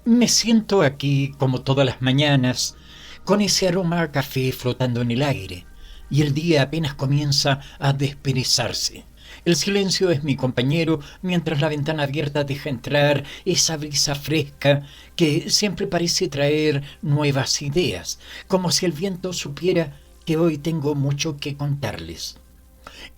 Me siento aquí como todas las mañanas, con ese aroma a café flotando en el aire, y el día apenas comienza a desperezarse. El silencio es mi compañero mientras la ventana abierta deja entrar esa brisa fresca que siempre parece traer nuevas ideas, como si el viento supiera que hoy tengo mucho que contarles.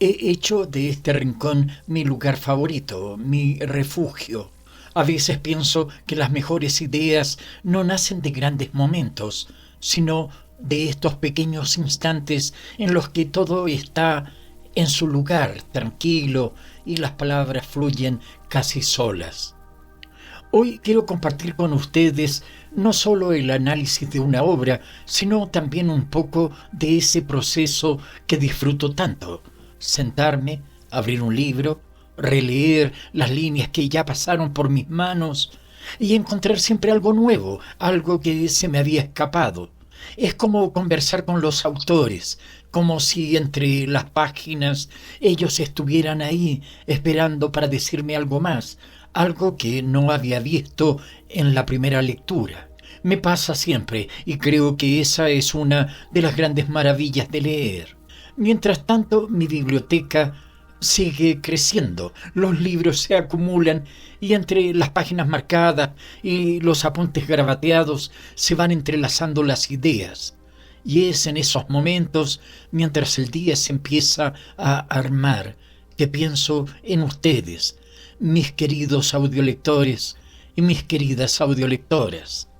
He hecho de este rincón mi lugar favorito, mi refugio. A veces pienso que las mejores ideas no nacen de grandes momentos, sino de estos pequeños instantes en los que todo está en su lugar, tranquilo, y las palabras fluyen casi solas. Hoy quiero compartir con ustedes no solo el análisis de una obra, sino también un poco de ese proceso que disfruto tanto: sentarme, abrir un libro, releer las líneas que ya pasaron por mis manos y encontrar siempre algo nuevo, algo que se me había escapado. Es como conversar con los autores, como si entre las páginas ellos estuvieran ahí esperando para decirme algo más, algo que no había visto en la primera lectura. Me pasa siempre y creo que esa es una de las grandes maravillas de leer. Mientras tanto, mi biblioteca sigue creciendo, los libros se acumulan y entre las páginas marcadas y los apuntes garabateados se van entrelazando las ideas. Y es en esos momentos, mientras el día se empieza a armar, que pienso en ustedes, mis queridos audiolectores y mis queridas audiolectoras.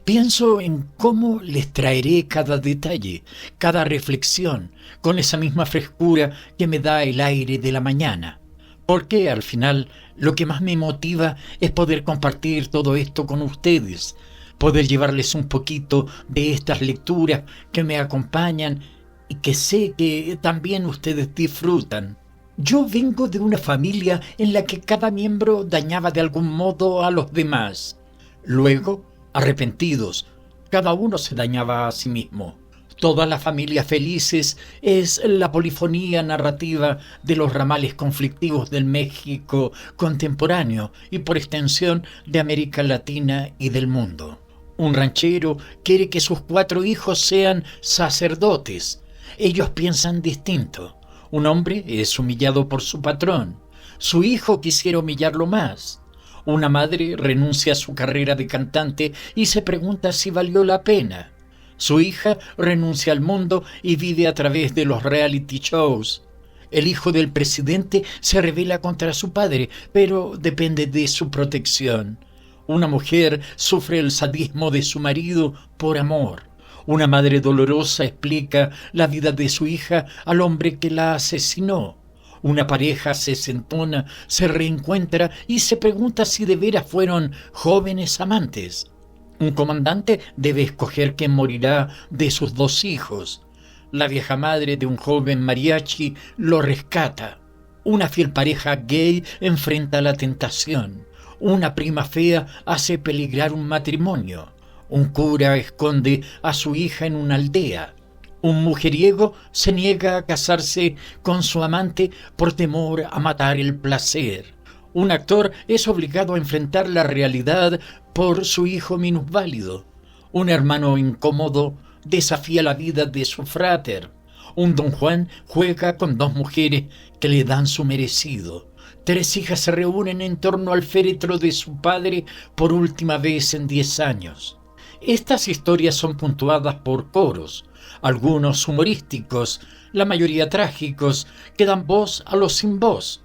Pienso en cómo les traeré cada detalle, cada reflexión, con esa misma frescura que me da el aire de la mañana. Porque al final lo que más me motiva es poder compartir todo esto con ustedes, poder llevarles un poquito de estas lecturas que me acompañan y que sé que también ustedes disfrutan. Yo vengo de una familia en la que cada miembro dañaba de algún modo a los demás. Luego, arrepentidos, cada uno se dañaba a sí mismo. Todas las familias felices es la polifonía narrativa de los ramales conflictivos del México contemporáneo y por extensión de América Latina y del mundo. Un ranchero quiere que sus 4 hijos sean sacerdotes. Ellos piensan distinto. Un hombre es humillado por su patrón. Su hijo quisiera humillarlo más. Una madre renuncia a su carrera de cantante y se pregunta si valió la pena. Su hija renuncia al mundo y vive a través de los reality shows. El hijo del presidente se rebela contra su padre, pero depende de su protección. Una mujer sufre el sadismo de su marido por amor. Una madre dolorosa explica la vida de su hija al hombre que la asesinó. Una pareja sesentona se reencuentra y se pregunta si de veras fueron jóvenes amantes. Un comandante debe escoger quién morirá de sus 2 hijos. La vieja madre de un joven mariachi lo rescata. Una fiel pareja gay enfrenta la tentación. Una prima fea hace peligrar un matrimonio. Un cura esconde a su hija en una aldea. Un mujeriego se niega a casarse con su amante por temor a matar el placer. Un actor es obligado a enfrentar la realidad por su hijo minusválido. Un hermano incómodo desafía la vida de su fráter. Un don Juan juega con 2 mujeres que le dan su merecido. 3 hijas se reúnen en torno al féretro de su padre por última vez en 10 años. Estas historias son puntuadas por coros, algunos humorísticos, la mayoría trágicos, que dan voz a los sin voz.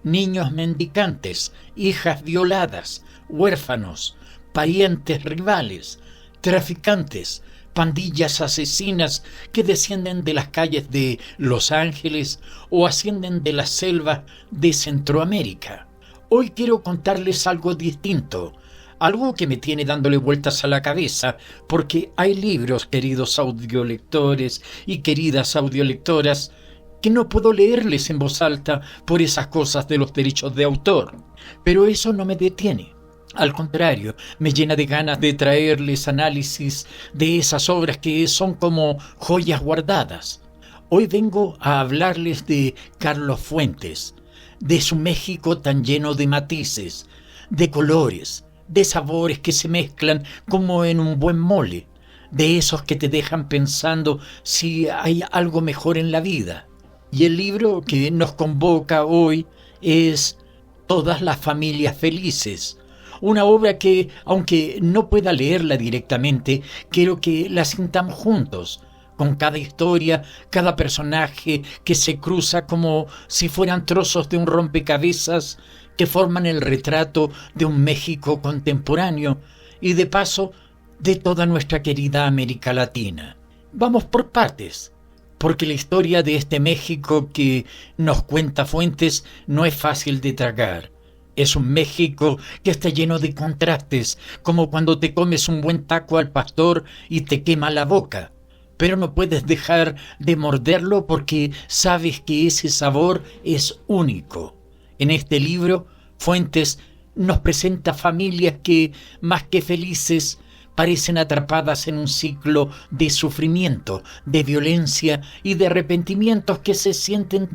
Niños mendicantes, hijas violadas, huérfanos, parientes rivales, traficantes, pandillas asesinas que descienden de las calles de Los Ángeles o ascienden de las selvas de Centroamérica. Hoy quiero contarles algo distinto, algo que me tiene dándole vueltas a la cabeza, porque hay libros, queridos audiolectores y queridas audiolectoras, que no puedo leerles en voz alta por esas cosas de los derechos de autor. Pero eso no me detiene. Al contrario, me llena de ganas de traerles análisis de esas obras que son como joyas guardadas. Hoy vengo a hablarles de Carlos Fuentes, de su México tan lleno de matices, de colores, de sabores que se mezclan como en un buen mole, de esos que te dejan pensando si hay algo mejor en la vida. Y el libro que nos convoca hoy es Todas las familias felices, una obra que, aunque no pueda leerla directamente, quiero que la sintamos juntos, con cada historia, cada personaje que se cruza como si fueran trozos de un rompecabezas que forman el retrato de un México contemporáneo y de paso de toda nuestra querida América Latina. Vamos por partes, porque la historia de este México que nos cuenta Fuentes no es fácil de tragar. Es un México que está lleno de contrastes, como cuando te comes un buen taco al pastor y te quema la boca. Pero no puedes dejar de morderlo porque sabes que ese sabor es único. En este libro, Fuentes nos presenta familias que, más que felices, parecen atrapadas en un ciclo de sufrimiento, de violencia y de arrepentimientos que se sienten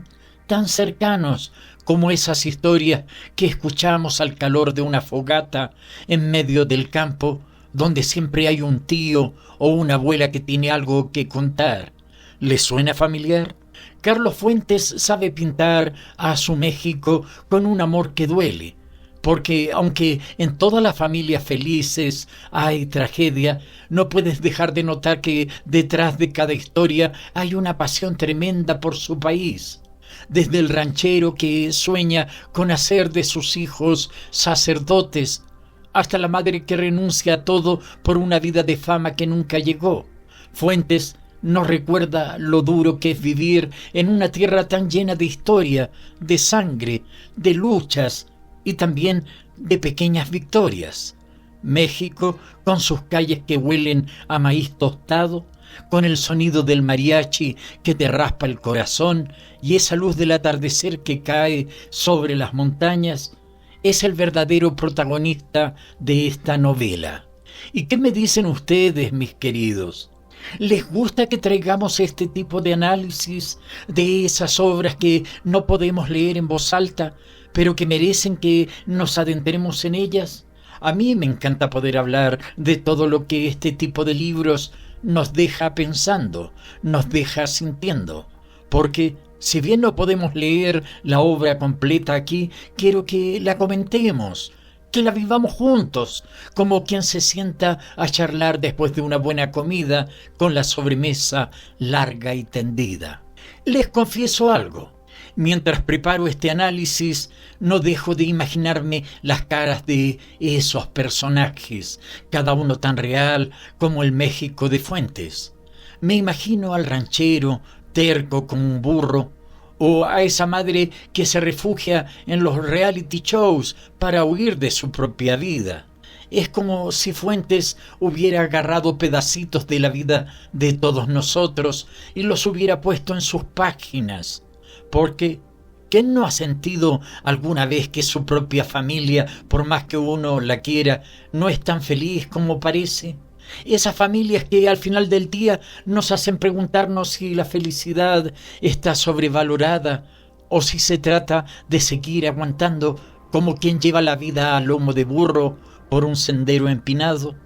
tan cercanos como esas historias que escuchamos al calor de una fogata en medio del campo, donde siempre hay un tío o una abuela que tiene algo que contar. ¿Les suena familiar? Carlos Fuentes sabe pintar a su México con un amor que duele, porque aunque en todas las familias felices hay tragedia, no puedes dejar de notar que detrás de cada historia hay una pasión tremenda por su país. Desde el ranchero que sueña con hacer de sus hijos sacerdotes, hasta la madre que renuncia a todo por una vida de fama que nunca llegó. Fuentes nos recuerda lo duro que es vivir en una tierra tan llena de historia, de sangre, de luchas y también de pequeñas victorias. México, con sus calles que huelen a maíz tostado, con el sonido del mariachi que te raspa el corazón y esa luz del atardecer que cae sobre las montañas, es el verdadero protagonista de esta novela. ¿Y qué me dicen ustedes, mis queridos? ¿Les gusta que traigamos este tipo de análisis de esas obras que no podemos leer en voz alta, pero que merecen que nos adentremos en ellas? A mí me encanta poder hablar de todo lo que este tipo de libros nos deja pensando, nos deja sintiendo, porque si bien no podemos leer la obra completa aquí, quiero que la comentemos, que la vivamos juntos, como quien se sienta a charlar después de una buena comida con la sobremesa larga y tendida. Les confieso algo. Mientras preparo este análisis, no dejo de imaginarme las caras de esos personajes, cada uno tan real como el México de Fuentes. Me imagino al ranchero, terco como un burro, o a esa madre que se refugia en los reality shows para huir de su propia vida. Es como si Fuentes hubiera agarrado pedacitos de la vida de todos nosotros y los hubiera puesto en sus páginas. Porque, ¿quién no ha sentido alguna vez que su propia familia, por más que uno la quiera, no es tan feliz como parece? Esas familias que al final del día nos hacen preguntarnos si la felicidad está sobrevalorada o si se trata de seguir aguantando como quien lleva la vida a lomo de burro por un sendero empinado.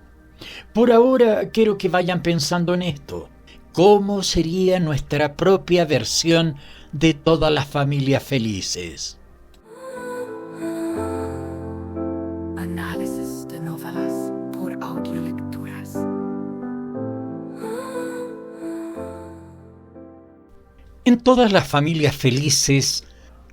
Por ahora quiero que vayan pensando en esto. ¿Cómo sería nuestra propia versión de todas las familias felices? Análisis de novelas por Audiolecturas. En todas las familias felices,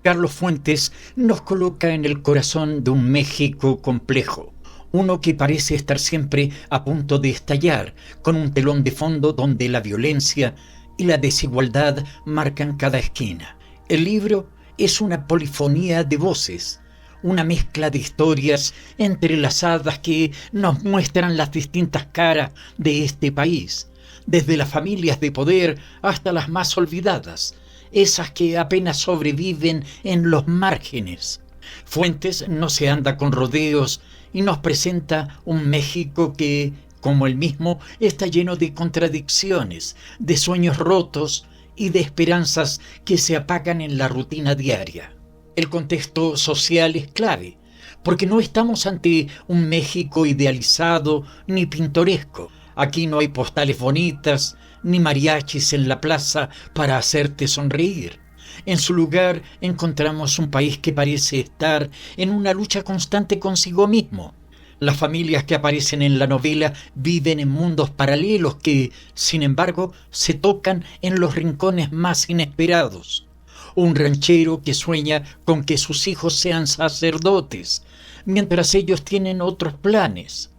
Carlos Fuentes nos coloca en el corazón de un México complejo, uno que parece estar siempre a punto de estallar, con un telón de fondo donde la violencia y la desigualdad marcan cada esquina. El libro es una polifonía de voces, una mezcla de historias entrelazadas que nos muestran las distintas caras de este país, desde las familias de poder hasta las más olvidadas, esas que apenas sobreviven en los márgenes. Fuentes no se anda con rodeos y nos presenta un México que, como el mismo, está lleno de contradicciones, de sueños rotos y de esperanzas que se apagan en la rutina diaria. El contexto social es clave, porque no estamos ante un México idealizado ni pintoresco. Aquí no hay postales bonitas ni mariachis en la plaza para hacerte sonreír. En su lugar encontramos un país que parece estar en una lucha constante consigo mismo. Las familias que aparecen en la novela viven en mundos paralelos que, sin embargo, se tocan en los rincones más inesperados. Un ranchero que sueña con que sus hijos sean sacerdotes, mientras ellos tienen otros planes.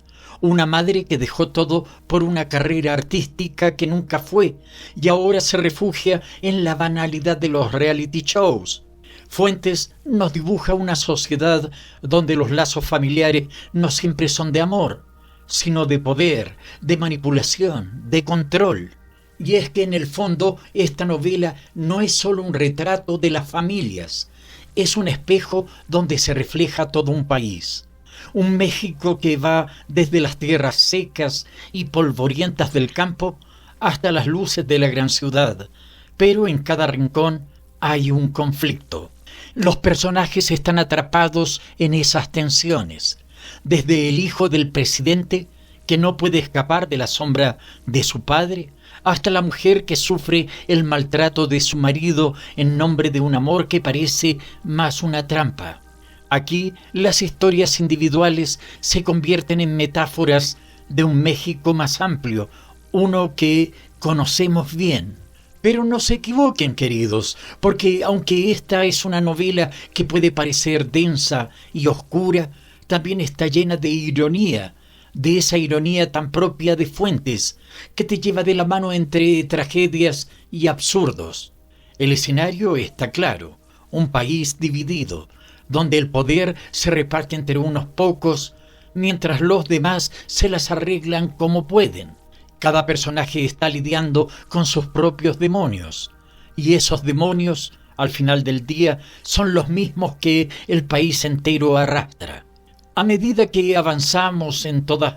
Una madre que dejó todo por una carrera artística que nunca fue y ahora se refugia en la banalidad de los reality shows. Fuentes nos dibuja una sociedad donde los lazos familiares no siempre son de amor, sino de poder, de manipulación, de control. Y es que en el fondo esta novela no es solo un retrato de las familias, es un espejo donde se refleja todo un país. Un México que va desde las tierras secas y polvorientas del campo hasta las luces de la gran ciudad, pero en cada rincón hay un conflicto. Los personajes están atrapados en esas tensiones, desde el hijo del presidente, que no puede escapar de la sombra de su padre, hasta la mujer que sufre el maltrato de su marido en nombre de un amor que parece más una trampa. Aquí las historias individuales se convierten en metáforas de un México más amplio, uno que conocemos bien. Pero no se equivoquen, queridos, porque aunque esta es una novela que puede parecer densa y oscura, también está llena de ironía, de esa ironía tan propia de Fuentes, que te lleva de la mano entre tragedias y absurdos. El escenario está claro, un país dividido, donde el poder se reparte entre unos pocos, mientras los demás se las arreglan como pueden. Cada personaje está lidiando con sus propios demonios, y esos demonios, al final del día, son los mismos que el país entero arrastra. A medida que avanzamos en todas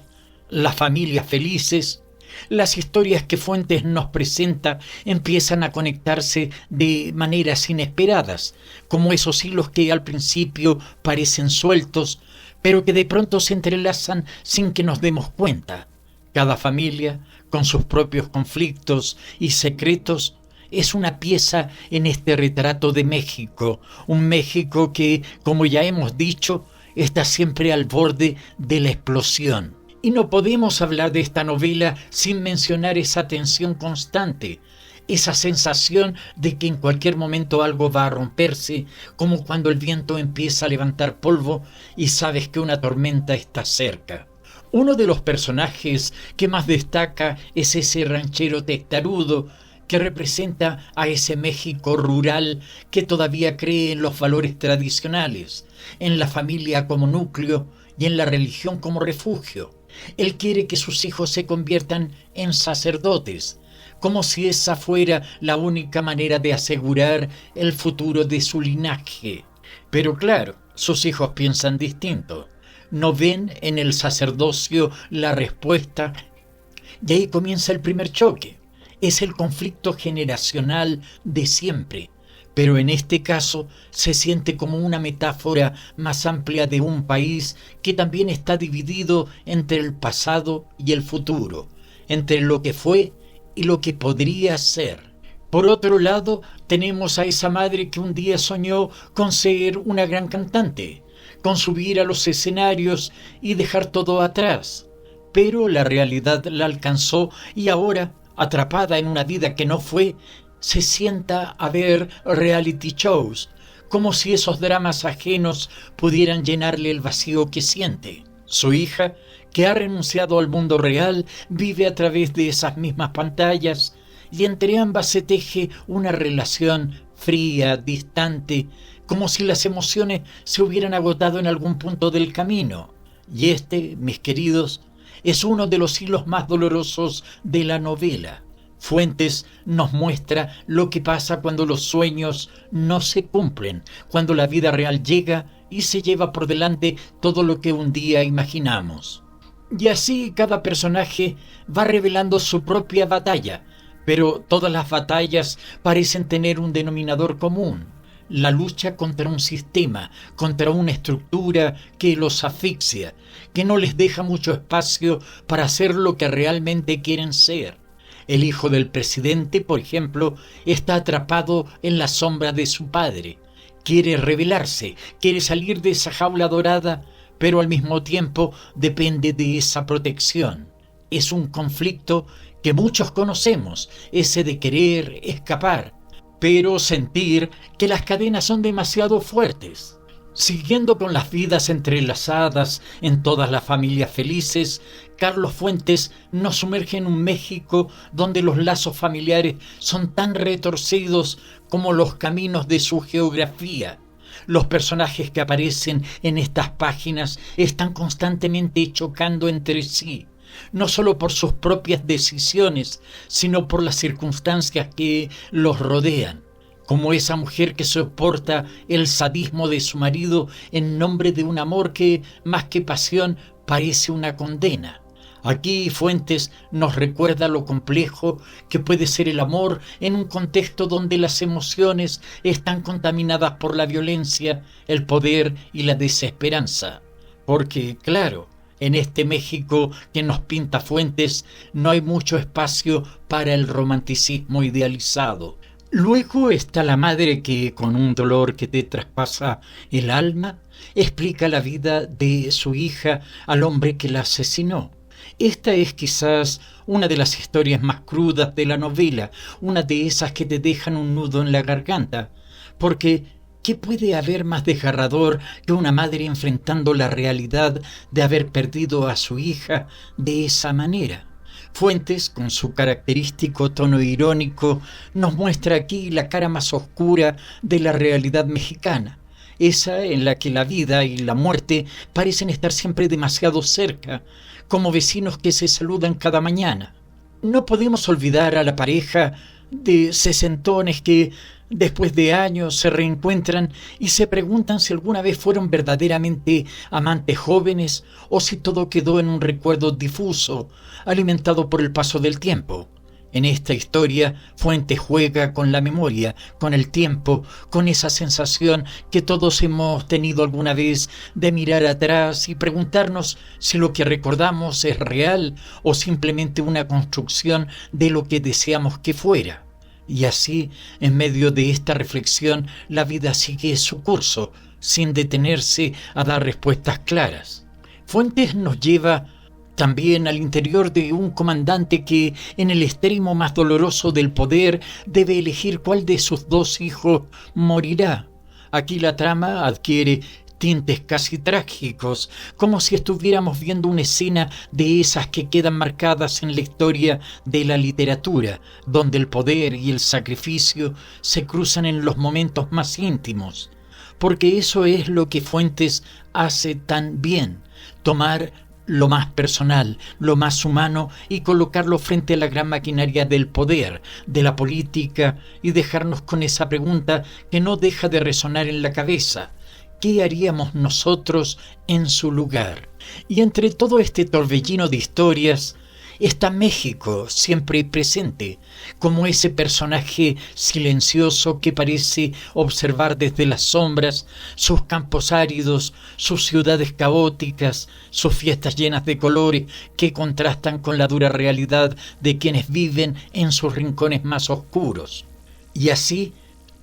las familias felices, las historias que Fuentes nos presenta empiezan a conectarse de maneras inesperadas, como esos hilos que al principio parecen sueltos, pero que de pronto se entrelazan sin que nos demos cuenta. Cada familia, con sus propios conflictos y secretos, es una pieza en este retrato de México, un México que, como ya hemos dicho, está siempre al borde de la explosión. Y no podemos hablar de esta novela sin mencionar esa tensión constante, esa sensación de que en cualquier momento algo va a romperse, como cuando el viento empieza a levantar polvo y sabes que una tormenta está cerca. Uno de los personajes que más destaca es ese ranchero testarudo que representa a ese México rural que todavía cree en los valores tradicionales, en la familia como núcleo y en la religión como refugio. Él quiere que sus hijos se conviertan en sacerdotes, como si esa fuera la única manera de asegurar el futuro de su linaje. Pero claro, sus hijos piensan distinto. No ven en el sacerdocio la respuesta, y ahí comienza el primer choque. Es el conflicto generacional de siempre, pero en este caso se siente como una metáfora más amplia de un país que también está dividido entre el pasado y el futuro, entre lo que fue y lo que podría ser. Por otro lado, tenemos a esa madre que un día soñó con ser una gran cantante, con subir a los escenarios y dejar todo atrás, pero la realidad la alcanzó y ahora, atrapada en una vida que no fue, se sienta a ver reality shows, como si esos dramas ajenos pudieran llenarle el vacío que siente. Su hija, que ha renunciado al mundo real, vive a través de esas mismas pantallas, y entre ambas se teje una relación fría, distante, como si las emociones se hubieran agotado en algún punto del camino. Y este, mis queridos, es uno de los hilos más dolorosos de la novela. Fuentes nos muestra lo que pasa cuando los sueños no se cumplen, cuando la vida real llega y se lleva por delante todo lo que un día imaginamos. Y así cada personaje va revelando su propia batalla, pero todas las batallas parecen tener un denominador común. la lucha contra un sistema, contra una estructura que los asfixia, que no les deja mucho espacio para hacer lo que realmente quieren ser. El hijo del presidente, por ejemplo, está atrapado en la sombra de su padre. Quiere rebelarse, quiere salir de esa jaula dorada, pero al mismo tiempo depende de esa protección. Es un conflicto que muchos conocemos, ese de querer escapar, pero sentir que las cadenas son demasiado fuertes. Siguiendo con las vidas entrelazadas en todas las familias felices, Carlos Fuentes nos sumerge en un México donde los lazos familiares son tan retorcidos como los caminos de su geografía. Los personajes que aparecen en estas páginas están constantemente chocando entre sí, no solo por sus propias decisiones, sino por las circunstancias que los rodean, como esa mujer que soporta el sadismo de su marido en nombre de un amor que, más que pasión, parece una condena. Aquí Fuentes nos recuerda lo complejo que puede ser el amor en un contexto donde las emociones están contaminadas por la violencia, el poder y la desesperanza. Porque, claro, en este México que nos pinta Fuentes no hay mucho espacio para el romanticismo idealizado. Luego está la madre que, con un dolor que te traspasa el alma, explica la vida de su hija al hombre que la asesinó. Esta es quizás una de las historias más crudas de la novela, una de esas que te dejan un nudo en la garganta, porque ¿qué puede haber más desgarrador que una madre enfrentando la realidad de haber perdido a su hija de esa manera? Fuentes, con su característico tono irónico, nos muestra aquí la cara más oscura de la realidad mexicana, esa en la que la vida y la muerte parecen estar siempre demasiado cerca, como vecinos que se saludan cada mañana. No podemos olvidar a la pareja de sesentones que, después de años, se reencuentran y se preguntan si alguna vez fueron verdaderamente amantes jóvenes o si todo quedó en un recuerdo difuso, alimentado por el paso del tiempo. En esta historia, Fuentes juega con la memoria, con el tiempo, con esa sensación que todos hemos tenido alguna vez de mirar atrás y preguntarnos si lo que recordamos es real o simplemente una construcción de lo que deseamos que fuera. Y así, en medio de esta reflexión, la vida sigue su curso, sin detenerse a dar respuestas claras. Fuentes nos lleva también al interior de un comandante que, en el extremo más doloroso del poder, debe elegir cuál de sus dos hijos morirá. Aquí la trama adquiere tintes casi trágicos, como si estuviéramos viendo una escena de esas que quedan marcadas en la historia de la literatura, donde el poder y el sacrificio se cruzan en los momentos más íntimos. Porque eso es lo que Fuentes hace tan bien, tomar lo más personal, lo más humano y colocarlo frente a la gran maquinaria del poder, de la política y dejarnos con esa pregunta que no deja de resonar en la cabeza. ¿Qué haríamos nosotros en su lugar? Y entre todo este torbellino de historias está México siempre presente, como ese personaje silencioso que parece observar desde las sombras sus campos áridos, sus ciudades caóticas, sus fiestas llenas de colores que contrastan con la dura realidad de quienes viven en sus rincones más oscuros. Y así,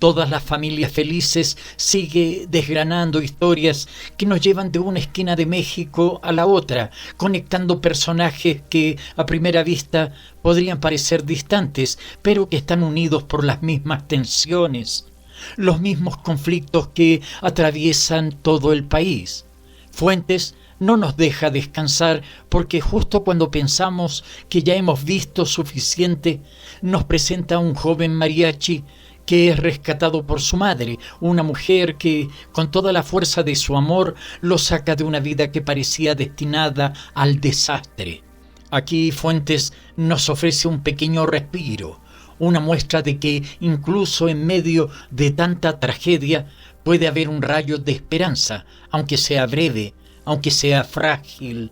todas las familias felices sigue desgranando historias que nos llevan de una esquina de México a la otra, conectando personajes que a primera vista podrían parecer distantes, pero que están unidos por las mismas tensiones, los mismos conflictos que atraviesan todo el país. Fuentes no nos deja descansar porque justo cuando pensamos que ya hemos visto suficiente, nos presenta a un joven mariachi que es rescatado por su madre, una mujer que, con toda la fuerza de su amor, lo saca de una vida que parecía destinada al desastre. Aquí Fuentes nos ofrece un pequeño respiro, una muestra de que incluso en medio de tanta tragedia puede haber un rayo de esperanza, aunque sea breve, aunque sea frágil.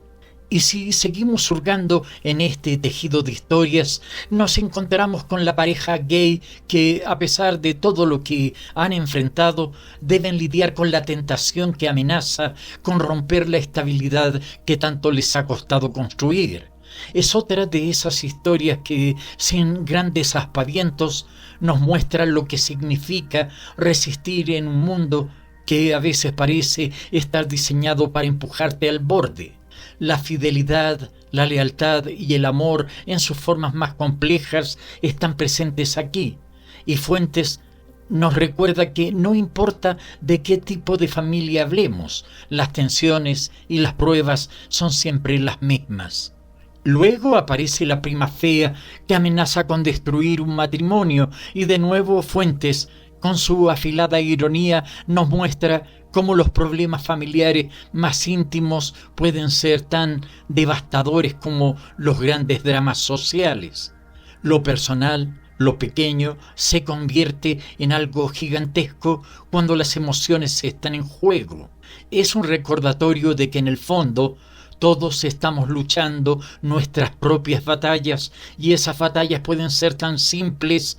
Y si seguimos hurgando en este tejido de historias, nos encontramos con la pareja gay que, a pesar de todo lo que han enfrentado, deben lidiar con la tentación que amenaza con romper la estabilidad que tanto les ha costado construir. Es otra de esas historias que, sin grandes aspavientos, nos muestran lo que significa resistir en un mundo que a veces parece estar diseñado para empujarte al borde. La fidelidad, la lealtad y el amor en sus formas más complejas están presentes aquí, y Fuentes nos recuerda que no importa de qué tipo de familia hablemos, las tensiones y las pruebas son siempre las mismas. Luego aparece la prima fea que amenaza con destruir un matrimonio, y de nuevo Fuentes, con su afilada ironía, nos muestra cómo los problemas familiares más íntimos pueden ser tan devastadores como los grandes dramas sociales. Lo personal, lo pequeño, se convierte en algo gigantesco cuando las emociones están en juego. Es un recordatorio de que en el fondo todos estamos luchando nuestras propias batallas, y esas batallas pueden ser tan simples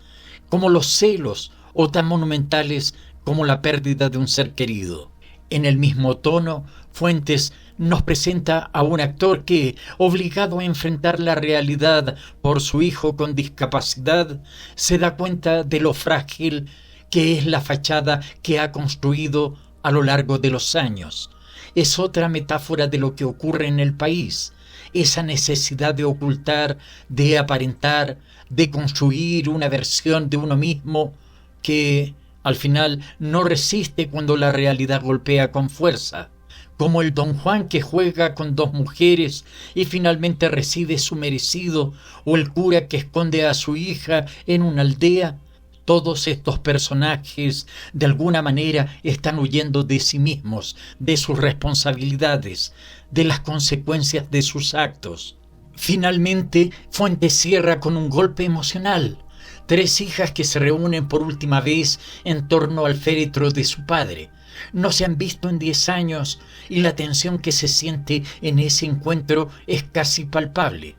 como los celos o tan monumentales como la pérdida de un ser querido. En el mismo tono, Fuentes nos presenta a un actor que, obligado a enfrentar la realidad por su hijo con discapacidad, se da cuenta de lo frágil que es la fachada que ha construido a lo largo de los años. Es otra metáfora de lo que ocurre en el país, esa necesidad de ocultar, de aparentar, de construir una versión de uno mismo que al final no resiste cuando la realidad golpea con fuerza, como el don Juan que juega con dos mujeres y finalmente recibe su merecido, o el cura que esconde a su hija en una aldea. Todos estos personajes de alguna manera están huyendo de sí mismos, de sus responsabilidades, de las consecuencias de sus actos. Finalmente, Fuentes cierra con un golpe emocional. 3 hijas que se reúnen por última vez en torno al féretro de su padre. No se han visto en 10 años y la tensión que se siente en ese encuentro es casi palpable.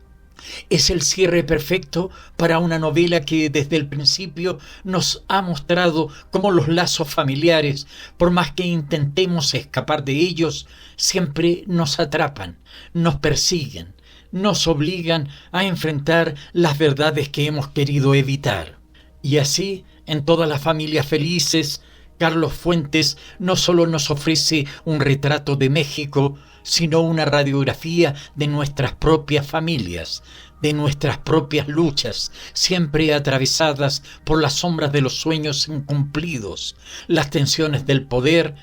Es el cierre perfecto para una novela que desde el principio nos ha mostrado cómo los lazos familiares, por más que intentemos escapar de ellos, siempre nos atrapan, nos persiguen, nos obligan a enfrentar las verdades que hemos querido evitar. Y así, en todas las familias felices, Carlos Fuentes no solo nos ofrece un retrato de México, sino una radiografía de nuestras propias familias, de nuestras propias luchas, siempre atravesadas por las sombras de los sueños incumplidos, las tensiones del poder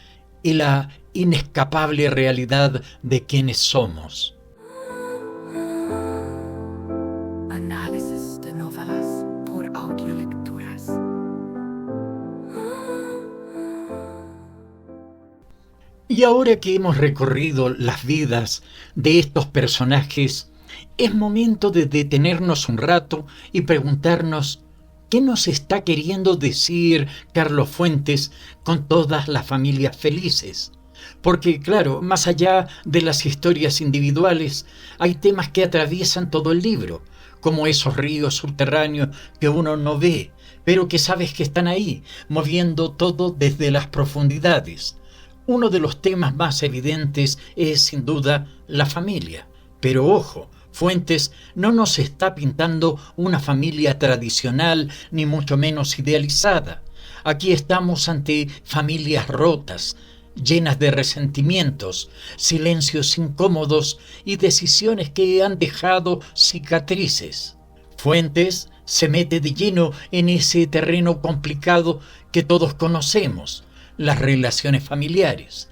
y la inescapable realidad de quienes somos. Análisis de novelas por Audiolecturas. Y ahora que hemos recorrido las vidas de estos personajes, es momento de detenernos un rato y preguntarnos qué nos está queriendo decir Carlos Fuentes con todas las familias felices. Porque, claro, más allá de las historias individuales, hay temas que atraviesan todo el libro, como esos ríos subterráneos que uno no ve, pero que sabes que están ahí, moviendo todo desde las profundidades. Uno de los temas más evidentes es, sin duda, la familia. Pero ojo, Fuentes no nos está pintando una familia tradicional, ni mucho menos idealizada. Aquí estamos ante familias rotas, llenas de resentimientos, silencios incómodos y decisiones que han dejado cicatrices. Fuentes se mete de lleno en ese terreno complicado que todos conocemos, las relaciones familiares.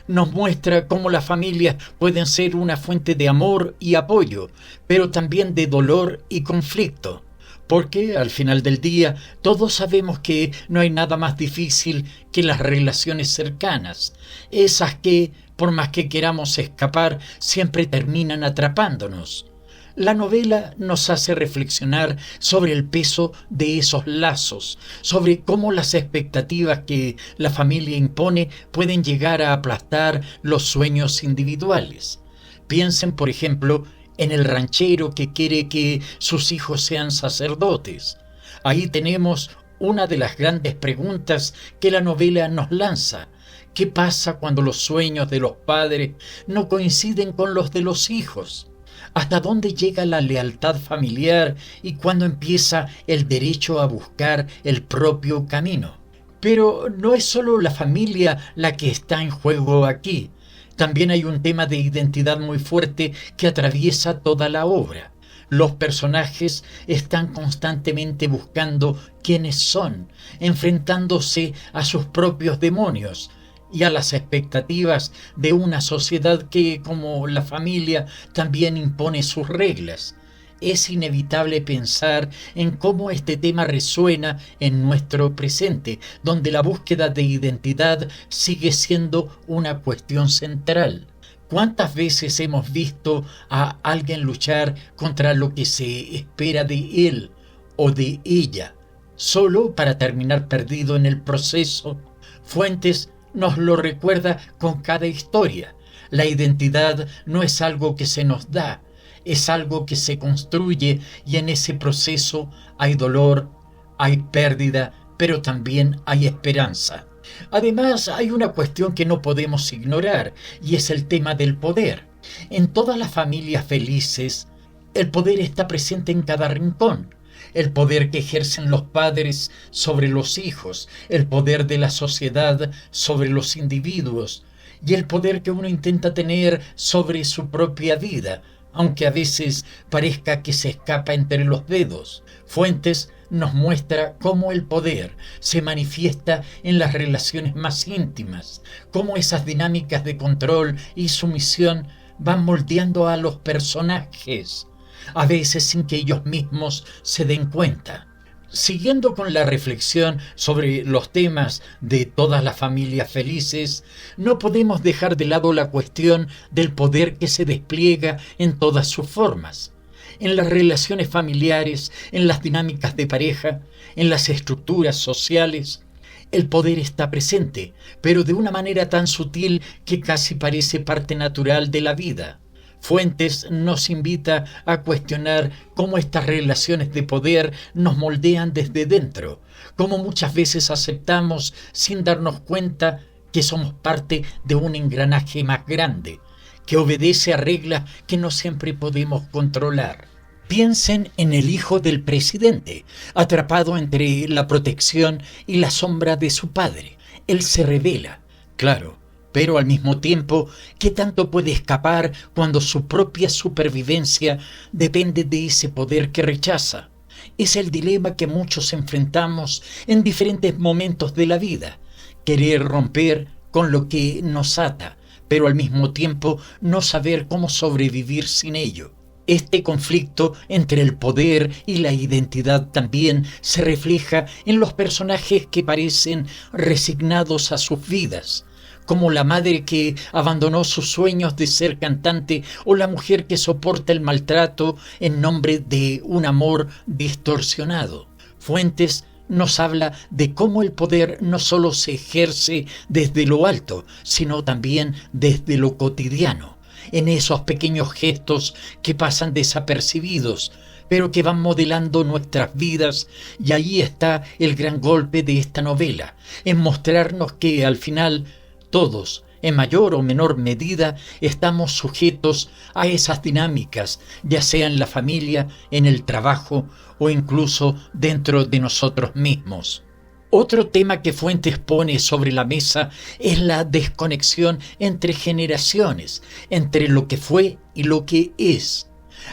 Nos muestra cómo las familias pueden ser una fuente de amor y apoyo, pero también de dolor y conflicto. Porque al final del día todos sabemos que no hay nada más difícil que las relaciones cercanas, esas que, por más que queramos escapar, siempre terminan atrapándonos. La novela nos hace reflexionar sobre el peso de esos lazos, sobre cómo las expectativas que la familia impone pueden llegar a aplastar los sueños individuales. Piensen, por ejemplo, en el ranchero que quiere que sus hijos sean sacerdotes. Ahí tenemos una de las grandes preguntas que la novela nos lanza. ¿Qué pasa cuando los sueños de los padres no coinciden con los de los hijos? ¿Hasta dónde llega la lealtad familiar y cuándo empieza el derecho a buscar el propio camino? Pero no es solo la familia la que está en juego aquí. También hay un tema de identidad muy fuerte que atraviesa toda la obra. Los personajes están constantemente buscando quiénes son, enfrentándose a sus propios demonios y a las expectativas de una sociedad que, como la familia, también impone sus reglas. Es inevitable pensar en cómo este tema resuena en nuestro presente, donde la búsqueda de identidad sigue siendo una cuestión central. ¿Cuántas veces hemos visto a alguien luchar contra lo que se espera de él o de ella, solo para terminar perdido en el proceso? Fuentes nos lo recuerda con cada historia. La identidad no es algo que se nos da, es algo que se construye, y en ese proceso hay dolor, hay pérdida, pero también hay esperanza. Además, hay una cuestión que no podemos ignorar, y es el tema del poder. En todas las familias felices, el poder está presente en cada rincón. El poder que ejercen los padres sobre los hijos, el poder de la sociedad sobre los individuos, y el poder que uno intenta tener sobre su propia vida, aunque a veces parezca que se escapa entre los dedos. Fuentes nos muestra cómo el poder se manifiesta en las relaciones más íntimas, cómo esas dinámicas de control y sumisión van moldeando a los personajes, a veces sin que ellos mismos se den cuenta. Siguiendo con la reflexión sobre los temas de todas las familias felices, no podemos dejar de lado la cuestión del poder que se despliega en todas sus formas. En las relaciones familiares, en las dinámicas de pareja, en las estructuras sociales, el poder está presente, pero de una manera tan sutil que casi parece parte natural de la vida. Fuentes nos invita a cuestionar cómo estas relaciones de poder nos moldean desde dentro, cómo muchas veces aceptamos sin darnos cuenta que somos parte de un engranaje más grande, que obedece a reglas que no siempre podemos controlar. Piensen en el hijo del presidente, atrapado entre la protección y la sombra de su padre. Él se rebela, claro, pero al mismo tiempo, ¿qué tanto puede escapar cuando su propia supervivencia depende de ese poder que rechaza? Es el dilema que muchos enfrentamos en diferentes momentos de la vida. Querer romper con lo que nos ata, pero al mismo tiempo no saber cómo sobrevivir sin ello. Este conflicto entre el poder y la identidad también se refleja en los personajes que parecen resignados a sus vidas, como la madre que abandonó sus sueños de ser cantante o la mujer que soporta el maltrato en nombre de un amor distorsionado. Fuentes nos habla de cómo el poder no solo se ejerce desde lo alto, sino también desde lo cotidiano, en esos pequeños gestos que pasan desapercibidos, pero que van modelando nuestras vidas, y ahí está el gran golpe de esta novela, en mostrarnos que al final todos, en mayor o menor medida, estamos sujetos a esas dinámicas, ya sea en la familia, en el trabajo o incluso dentro de nosotros mismos. Otro tema que Fuentes pone sobre la mesa es la desconexión entre generaciones, entre lo que fue y lo que es.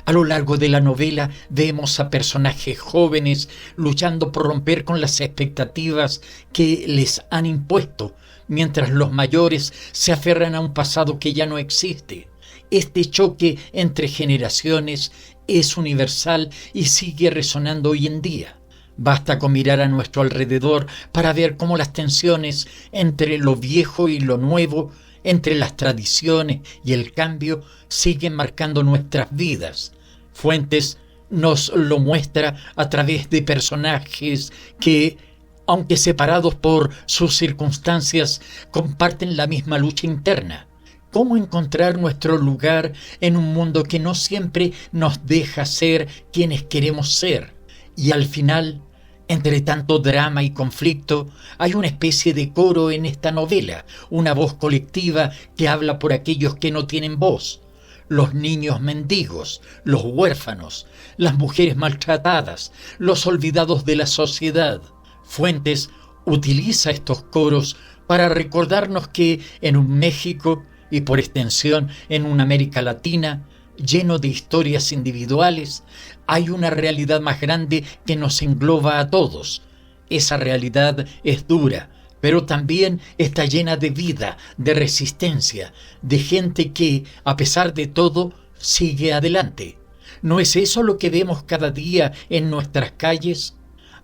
A lo largo de la novela vemos a personajes jóvenes luchando por romper con las expectativas que les han impuesto, mientras los mayores se aferran a un pasado que ya no existe. Este choque entre generaciones es universal y sigue resonando hoy en día. Basta con mirar a nuestro alrededor para ver cómo las tensiones entre lo viejo y lo nuevo, entre las tradiciones y el cambio, siguen marcando nuestras vidas. Fuentes nos lo muestra a través de personajes que, aunque separados por sus circunstancias, comparten la misma lucha interna. cómo encontrar nuestro lugar en un mundo que no siempre nos deja ser quienes queremos ser. Y al final, entre tanto drama y conflicto, hay una especie de coro en esta novela, una voz colectiva que habla por aquellos que no tienen voz. Los niños mendigos, los huérfanos, las mujeres maltratadas, los olvidados de la sociedad. Fuentes utiliza estos coros para recordarnos que en un México, y por extensión en una América Latina, lleno de historias individuales, hay una realidad más grande que nos engloba a todos. Esa realidad es dura, pero también está llena de vida, de resistencia, de gente que, a pesar de todo, sigue adelante. ¿No es eso lo que vemos cada día en nuestras calles?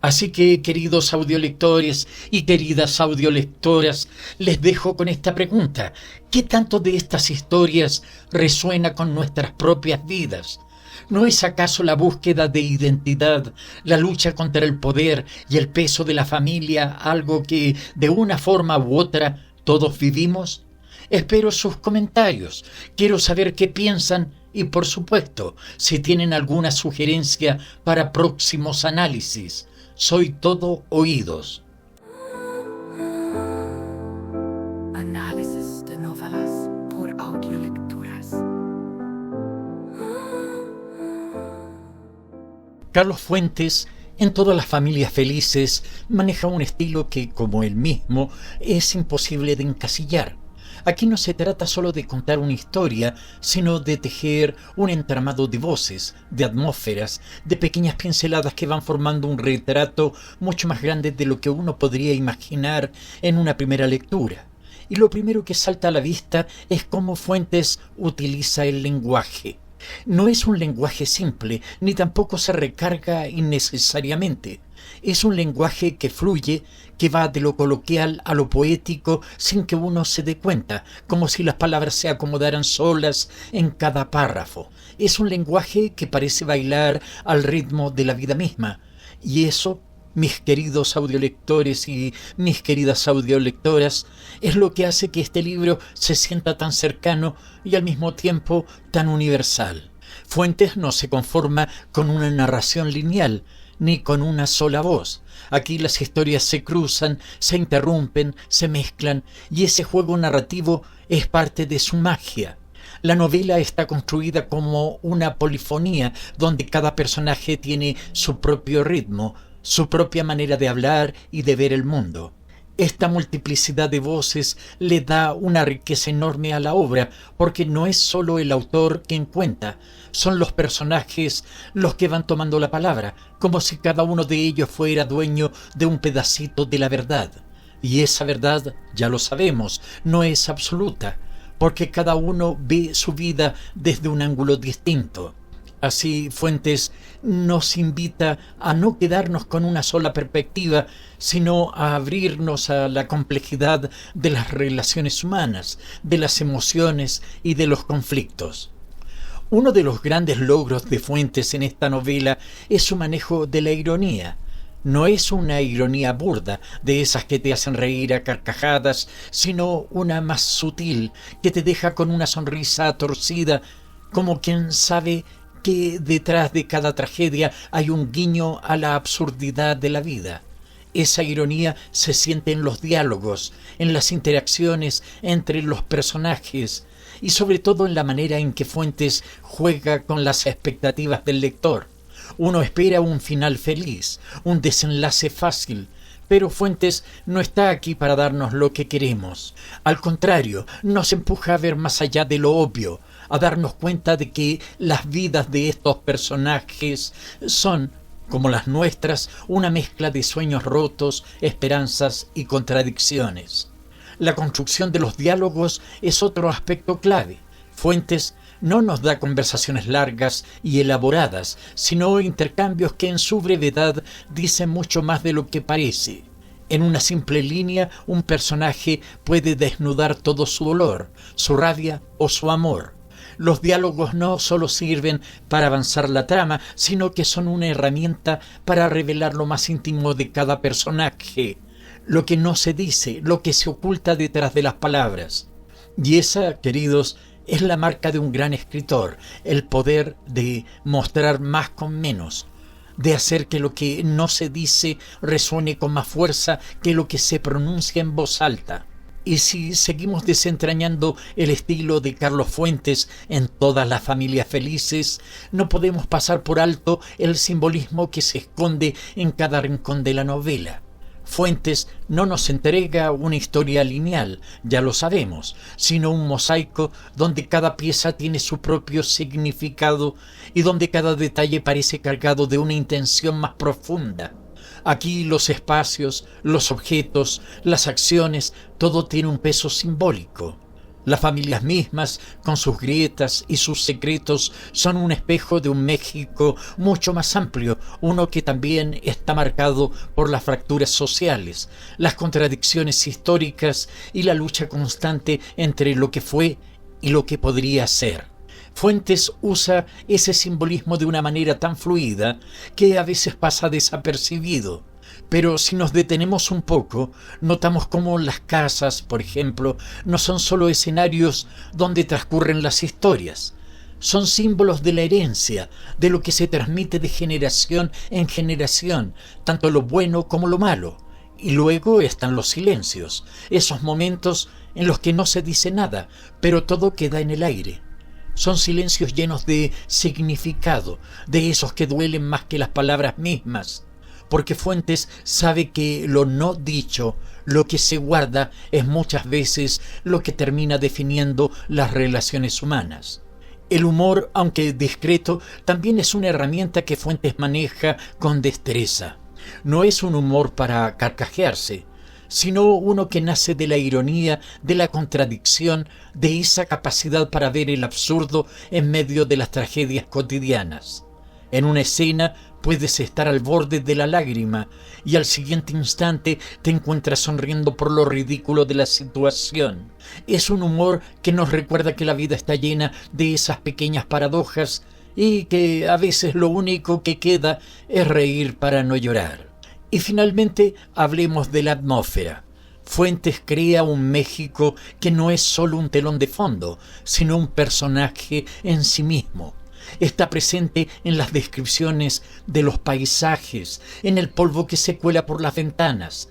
Así que, queridos audiolectores y queridas audiolectoras, les dejo con esta pregunta. ¿Qué tanto de estas historias resuena con nuestras propias vidas? ¿No es acaso la búsqueda de identidad, la lucha contra el poder y el peso de la familia algo que, de una forma u otra, todos vivimos? Espero sus comentarios. Quiero saber qué piensan y, por supuesto, si tienen alguna sugerencia para próximos análisis. Soy todo oídos. Análisis de novelas por audiolecturas. Carlos Fuentes, en Todas las familias felices, maneja un estilo que, como él mismo, es imposible de encasillar. Aquí no se trata solo de contar una historia, sino de tejer un entramado de voces, de atmósferas, de pequeñas pinceladas que van formando un retrato mucho más grande de lo que uno podría imaginar en una primera lectura. Y lo primero que salta a la vista es cómo Fuentes utiliza el lenguaje. No es un lenguaje simple, ni tampoco se recarga innecesariamente. Es un lenguaje que fluye, que va de lo coloquial a lo poético sin que uno se dé cuenta, como si las palabras se acomodaran solas en cada párrafo. Es un lenguaje que parece bailar al ritmo de la vida misma. Y eso, mis queridos audiolectores y mis queridas audiolectoras, es lo que hace que este libro se sienta tan cercano y al mismo tiempo tan universal. Fuentes no se conforma con una narración lineal, ni con una sola voz. Aquí las historias se cruzan, se interrumpen, se mezclan, y ese juego narrativo es parte de su magia. La novela está construida como una polifonía, donde cada personaje tiene su propio ritmo, su propia manera de hablar y de ver el mundo. Esta multiplicidad de voces le da una riqueza enorme a la obra, porque no es solo el autor quien cuenta, son los personajes los que van tomando la palabra, como si cada uno de ellos fuera dueño de un pedacito de la verdad. Y esa verdad, ya lo sabemos, no es absoluta, porque cada uno ve su vida desde un ángulo distinto. Así, Fuentes nos invita a no quedarnos con una sola perspectiva, sino a abrirnos a la complejidad de las relaciones humanas, de las emociones y de los conflictos. Uno de los grandes logros de Fuentes en esta novela es su manejo de la ironía. No es una ironía burda, de esas que te hacen reír a carcajadas, sino una más sutil, que te deja con una sonrisa torcida, como quien sabe que detrás de cada tragedia hay un guiño a la absurdidad de la vida. Esa ironía se siente en los diálogos, en las interacciones entre los personajes y sobre todo en la manera en que Fuentes juega con las expectativas del lector. Uno espera un final feliz, un desenlace fácil, pero Fuentes no está aquí para darnos lo que queremos. Al contrario, nos empuja a ver más allá de lo obvio, a darnos cuenta de que las vidas de estos personajes son, como las nuestras, una mezcla de sueños rotos, esperanzas y contradicciones. La construcción de los diálogos es otro aspecto clave. Fuentes no nos da conversaciones largas y elaboradas, sino intercambios que en su brevedad dicen mucho más de lo que parece. En una simple línea, un personaje puede desnudar todo su dolor, su rabia o su amor. Los diálogos no solo sirven para avanzar la trama, sino que son una herramienta para revelar lo más íntimo de cada personaje, lo que no se dice, lo que se oculta detrás de las palabras. Y esa, queridos, es la marca de un gran escritor, el poder de mostrar más con menos, de hacer que lo que no se dice resuene con más fuerza que lo que se pronuncia en voz alta. Y si seguimos desentrañando el estilo de Carlos Fuentes en Todas las familias felices, no podemos pasar por alto el simbolismo que se esconde en cada rincón de la novela. Fuentes no nos entrega una historia lineal, ya lo sabemos, sino un mosaico donde cada pieza tiene su propio significado y donde cada detalle parece cargado de una intención más profunda. Aquí los espacios, los objetos, las acciones, todo tiene un peso simbólico. Las familias mismas, con sus grietas y sus secretos, son un espejo de un México mucho más amplio, uno que también está marcado por las fracturas sociales, las contradicciones históricas y la lucha constante entre lo que fue y lo que podría ser. Fuentes usa ese simbolismo de una manera tan fluida que a veces pasa desapercibido. Pero si nos detenemos un poco, notamos cómo las casas, por ejemplo, no son solo escenarios donde transcurren las historias. Son símbolos de la herencia, de lo que se transmite de generación en generación, tanto lo bueno como lo malo. Y luego están los silencios, esos momentos en los que no se dice nada, pero todo queda en el aire. Son silencios llenos de significado, de esos que duelen más que las palabras mismas. Porque Fuentes sabe que lo no dicho, lo que se guarda, es muchas veces lo que termina definiendo las relaciones humanas. El humor, aunque discreto, también es una herramienta que Fuentes maneja con destreza. No es un humor para carcajearse, sino uno que nace de la ironía, de la contradicción, de esa capacidad para ver el absurdo en medio de las tragedias cotidianas. En una escena puedes estar al borde de la lágrima y al siguiente instante te encuentras sonriendo por lo ridículo de la situación. Es un humor que nos recuerda que la vida está llena de esas pequeñas paradojas y que a veces lo único que queda es reír para no llorar. Y finalmente hablemos de la atmósfera. Fuentes crea un México que no es solo un telón de fondo, sino un personaje en sí mismo. Está presente en las descripciones de los paisajes, en el polvo que se cuela por las ventanas,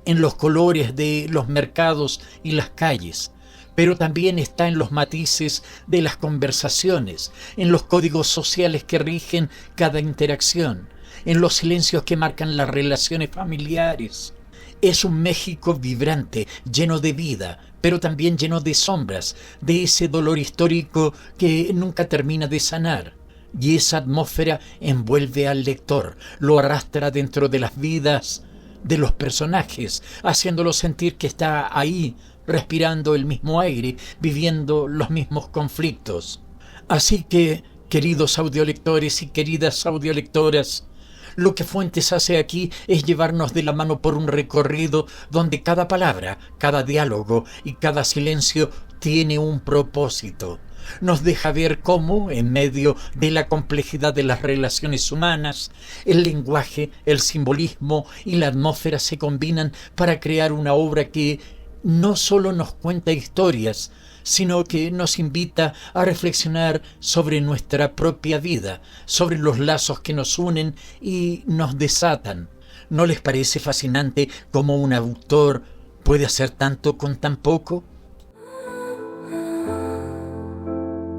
en los colores de los mercados y las calles, pero también está en los matices de las conversaciones, en los códigos sociales que rigen cada interacción, en los silencios que marcan las relaciones familiares. Es un México vibrante, lleno de vida, pero también lleno de sombras, de ese dolor histórico que nunca termina de sanar. Y esa atmósfera envuelve al lector, lo arrastra dentro de las vidas de los personajes, haciéndolo sentir que está ahí, respirando el mismo aire, viviendo los mismos conflictos. Así que, queridos audiolectores y queridas audiolectoras, lo que Fuentes hace aquí es llevarnos de la mano por un recorrido donde cada palabra, cada diálogo y cada silencio tiene un propósito. Nos deja ver cómo, en medio de la complejidad de las relaciones humanas, el lenguaje, el simbolismo y la atmósfera se combinan para crear una obra que no solo nos cuenta historias, sino que nos invita a reflexionar sobre nuestra propia vida, sobre los lazos que nos unen y nos desatan. ¿No les parece fascinante cómo un autor puede hacer tanto con tan poco?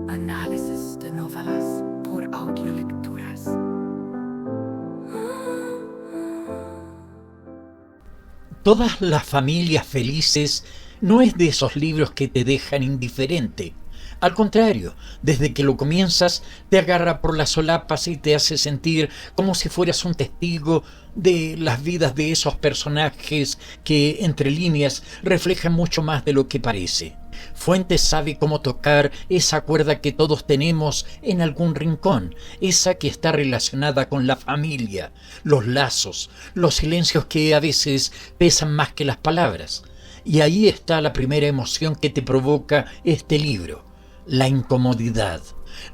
Análisis de novelas por Audiolecturas. Todas las familias felices no es de esos libros que te dejan indiferente. Al contrario, desde que lo comienzas, te agarra por las solapas y te hace sentir como si fueras un testigo de las vidas de esos personajes que, entre líneas, reflejan mucho más de lo que parece. Fuentes sabe cómo tocar esa cuerda que todos tenemos en algún rincón, esa que está relacionada con la familia, los lazos, los silencios que a veces pesan más que las palabras. Y ahí está la primera emoción que te provoca este libro, la incomodidad.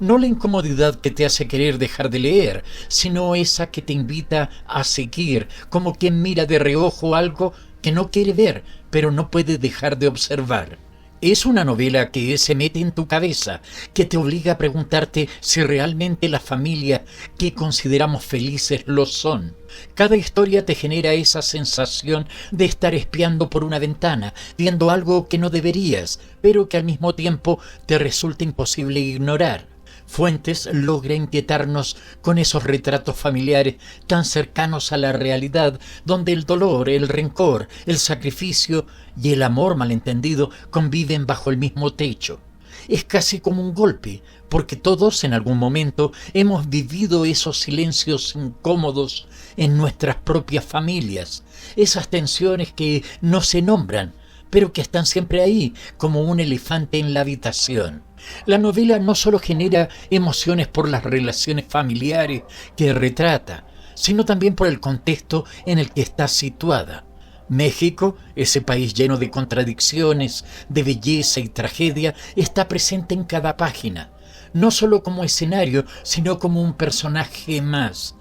No la incomodidad que te hace querer dejar de leer, sino esa que te invita a seguir, como quien mira de reojo algo que no quiere ver, pero no puede dejar de observar. Es una novela que se mete en tu cabeza, que te obliga a preguntarte si realmente las familias que consideramos felices lo son. Cada historia te genera esa sensación de estar espiando por una ventana, viendo algo que no deberías, pero que al mismo tiempo te resulta imposible ignorar. Fuentes logra inquietarnos con esos retratos familiares tan cercanos a la realidad, donde el dolor, el rencor, el sacrificio y el amor malentendido conviven bajo el mismo techo. Es casi como un golpe, porque todos en algún momento hemos vivido esos silencios incómodos en nuestras propias familias, esas tensiones que no se nombran, pero que están siempre ahí, como un elefante en la habitación. La novela no solo genera emociones por las relaciones familiares que retrata, sino también por el contexto en el que está situada. México, ese país lleno de contradicciones, de belleza y tragedia, está presente en cada página, no solo como escenario, sino como un personaje más.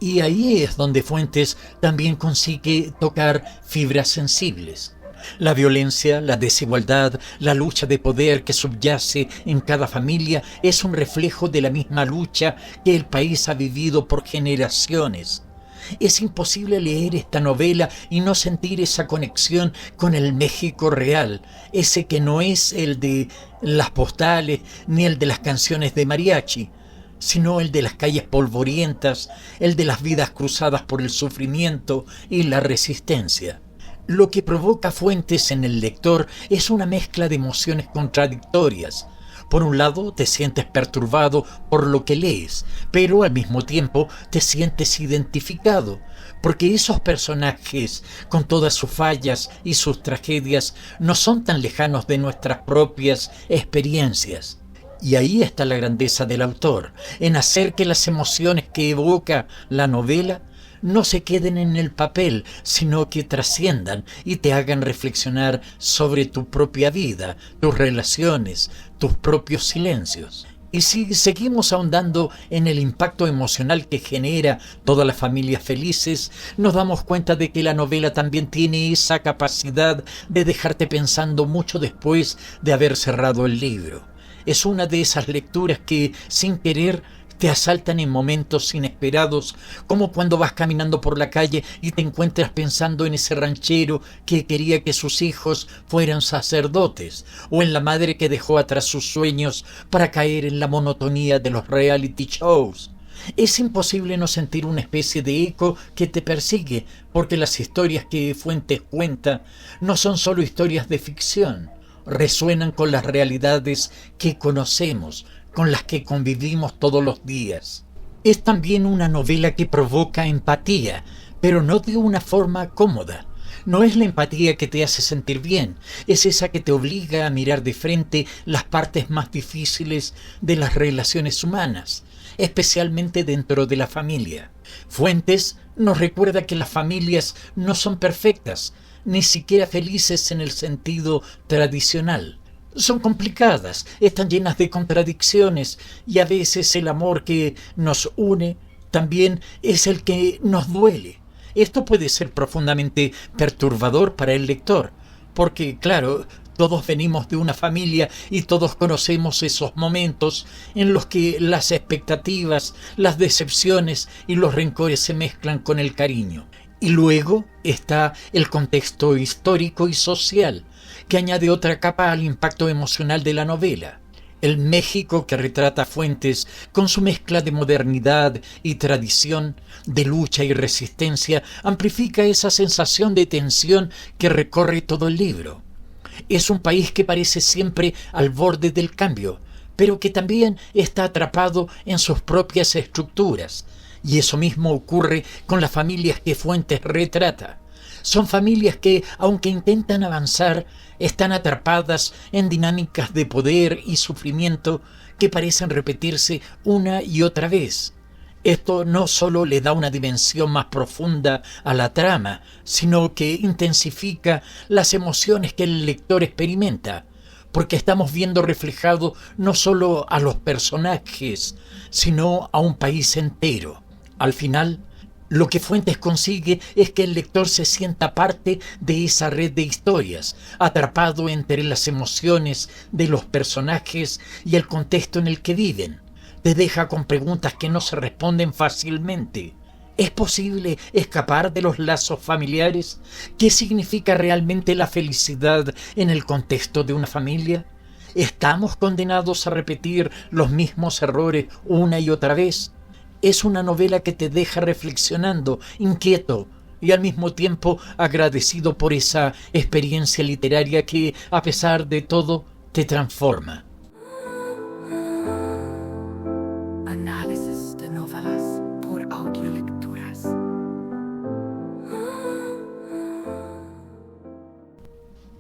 Y ahí es donde Fuentes también consigue tocar fibras sensibles. La violencia, la desigualdad, la lucha de poder que subyace en cada familia es un reflejo de la misma lucha que el país ha vivido por generaciones. Es imposible leer esta novela y no sentir esa conexión con el México real, ese que no es el de las postales ni el de las canciones de mariachi, sino el de las calles polvorientas, el de las vidas cruzadas por el sufrimiento y la resistencia. Lo que provoca Fuentes en el lector es una mezcla de emociones contradictorias. Por un lado, te sientes perturbado por lo que lees, pero al mismo tiempo te sientes identificado, porque esos personajes, con todas sus fallas y sus tragedias, no son tan lejanos de nuestras propias experiencias. Y ahí está la grandeza del autor, en hacer que las emociones que evoca la novela no se queden en el papel, sino que trasciendan y te hagan reflexionar sobre tu propia vida, tus relaciones, tus propios silencios. Y si seguimos ahondando en el impacto emocional que genera todas las familias felices, nos damos cuenta de que la novela también tiene esa capacidad de dejarte pensando mucho después de haber cerrado el libro. Es una de esas lecturas que, sin querer, te asaltan en momentos inesperados, como cuando vas caminando por la calle y te encuentras pensando en ese ranchero que quería que sus hijos fueran sacerdotes, o en la madre que dejó atrás sus sueños para caer en la monotonía de los reality shows. Es imposible no sentir una especie de eco que te persigue, porque las historias que Fuentes cuenta no son solo historias de ficción, resuenan con las realidades que conocemos, con las que convivimos todos los días. Es también una novela que provoca empatía, pero no de una forma cómoda. No es la empatía que te hace sentir bien, es esa que te obliga a mirar de frente las partes más difíciles de las relaciones humanas, especialmente dentro de la familia. Fuentes nos recuerda que las familias no son perfectas, ni siquiera felices en el sentido tradicional. Son complicadas, están llenas de contradicciones y a veces el amor que nos une también es el que nos duele. Esto puede ser profundamente perturbador para el lector, porque claro, todos venimos de una familia y todos conocemos esos momentos en los que las expectativas, las decepciones y los rencores se mezclan con el cariño. Y luego está el contexto histórico y social, que añade otra capa al impacto emocional de la novela. El México que retrata Fuentes, con su mezcla de modernidad y tradición, de lucha y resistencia, amplifica esa sensación de tensión que recorre todo el libro. Es un país que parece siempre al borde del cambio, pero que también está atrapado en sus propias estructuras. Y eso mismo ocurre con las familias que Fuentes retrata. Son familias que, aunque intentan avanzar, están atrapadas en dinámicas de poder y sufrimiento que parecen repetirse una y otra vez. Esto no solo le da una dimensión más profunda a la trama, sino que intensifica las emociones que el lector experimenta, porque estamos viendo reflejado no solo a los personajes, sino a un país entero. Al final, Lo que Fuentes consigue es que el lector se sienta parte de esa red de historias, atrapado entre las emociones de los personajes y el contexto en el que viven. Te deja con preguntas que no se responden fácilmente. ¿Es posible escapar de los lazos familiares? ¿Qué significa realmente la felicidad en el contexto de una familia? ¿Estamos condenados a repetir los mismos errores una y otra vez? Es una novela que te deja reflexionando, inquieto y al mismo tiempo agradecido por esa experiencia literaria que, a pesar de todo, te transforma. Análisis de novelas por Audiolecturas.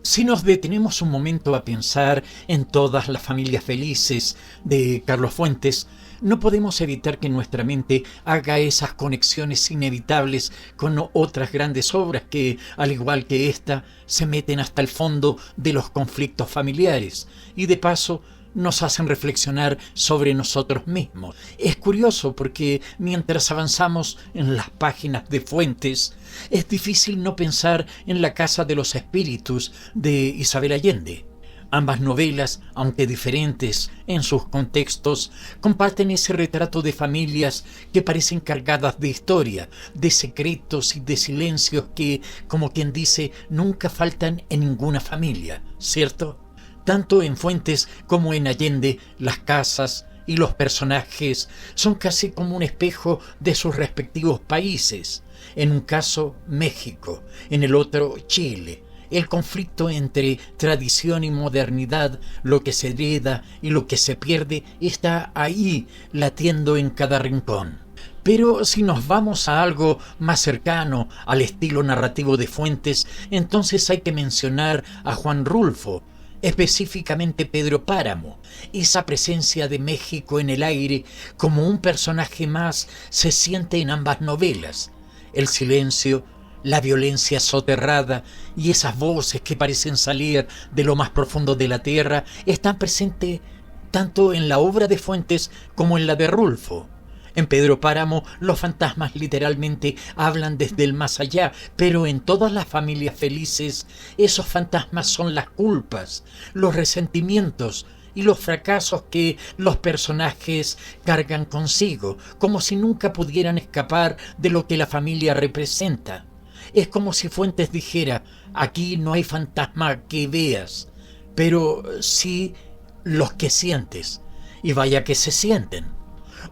Si nos detenemos un momento a pensar en todas las familias felices de Carlos Fuentes, no podemos evitar que nuestra mente haga esas conexiones inevitables con otras grandes obras que, al igual que esta, se meten hasta el fondo de los conflictos familiares y de paso nos hacen reflexionar sobre nosotros mismos. Es curioso porque mientras avanzamos en las páginas de Fuentes, es difícil no pensar en La Casa de los Espíritus de Isabel Allende. Ambas novelas, aunque diferentes en sus contextos, comparten ese retrato de familias que parecen cargadas de historia, de secretos y de silencios que, como quien dice, nunca faltan en ninguna familia, ¿cierto? Tanto en Fuentes como en Allende, las casas y los personajes son casi como un espejo de sus respectivos países. En un caso, México, en el otro, Chile. El conflicto entre tradición y modernidad, lo que se hereda y lo que se pierde, está ahí, latiendo en cada rincón. Pero si nos vamos a algo más cercano al estilo narrativo de Fuentes, entonces hay que mencionar a Juan Rulfo, específicamente Pedro Páramo. Esa presencia de México en el aire como un personaje más se siente en ambas novelas. El silencio, la violencia soterrada y esas voces que parecen salir de lo más profundo de la tierra están presentes tanto en la obra de Fuentes como en la de Rulfo. En Pedro Páramo los fantasmas literalmente hablan desde el más allá, pero en todas las familias felices esos fantasmas son las culpas, los resentimientos y los fracasos que los personajes cargan consigo, como si nunca pudieran escapar de lo que la familia representa. Es como si Fuentes dijera: aquí no hay fantasma que veas, pero sí los que sientes, y vaya que se sienten.